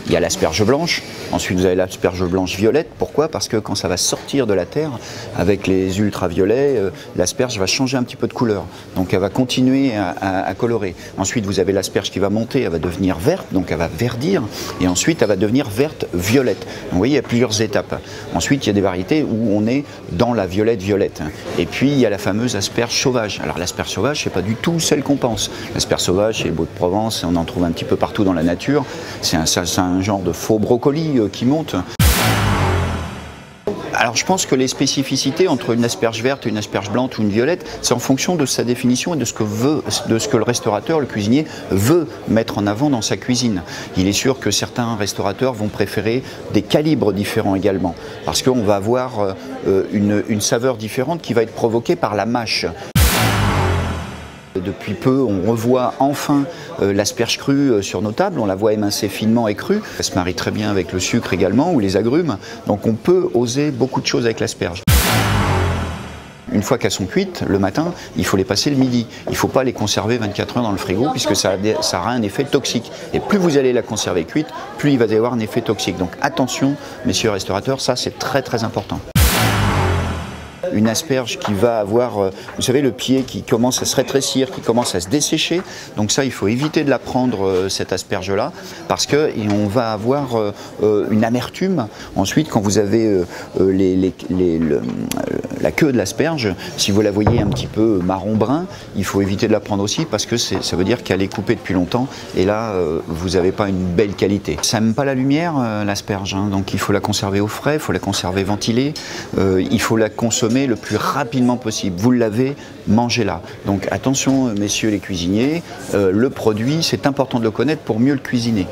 Il y a l'asperge blanche, ensuite vous avez l'asperge blanche violette. Pourquoi? Parce que quand ça va sortir de la terre, avec les ultraviolets, l'asperge va changer un petit peu de couleur. Donc elle va continuer à colorer. Ensuite vous avez l'asperge qui va monter, elle va devenir verte, donc elle va verdir. Et ensuite elle va devenir verte violette. Donc, vous voyez, il y a plusieurs étapes. Ensuite il y a des variétés où on est dans la violette. Et puis il y a la fameuse asperge sauvage. Alors l'asperge sauvage, c'est pas du tout celle qu'on pense. L'asperge sauvage, c'est le Beau-de-Provence, on en trouve un petit peu partout dans la nature. C'est un genre de faux brocoli qui monte. Alors je pense que les spécificités entre une asperge verte, une asperge blanche ou une violette, c'est en fonction de sa définition et de ce que le restaurateur, le cuisinier, veut mettre en avant dans sa cuisine. Il est sûr que certains restaurateurs vont préférer des calibres différents également, parce qu'on va avoir une saveur différente qui va être provoquée par la mâche. Depuis peu, on revoit enfin l'asperge crue sur nos tables, on la voit émincée finement et crue. Elle se marie très bien avec le sucre également, ou les agrumes, donc on peut oser beaucoup de choses avec l'asperge. Une fois qu'elles sont cuites, le matin, il faut les passer le midi. Il ne faut pas les conserver 24 heures dans le frigo, puisque ça aura un effet toxique. Et plus vous allez la conserver cuite, plus il va y avoir un effet toxique. Donc attention, messieurs restaurateurs, ça c'est très très important. Une asperge qui va avoir, vous savez, le pied qui commence à se rétrécir, qui commence à se dessécher. Donc ça, il faut éviter de la prendre, cette asperge-là, parce qu'on va avoir une amertume. Ensuite, quand vous avez la queue de l'asperge, si vous la voyez un petit peu marron-brun, il faut éviter de la prendre aussi, parce que ça veut dire qu'elle est coupée depuis longtemps, et là, vous n'avez pas une belle qualité. Ça n'aime pas la lumière, l'asperge, hein, donc il faut la conserver au frais, il faut la conserver ventilée, il faut la consommer le plus rapidement possible. Vous l'avez, mangez-la. Donc attention, messieurs les cuisiniers, le produit, c'est important de le connaître pour mieux le cuisiner.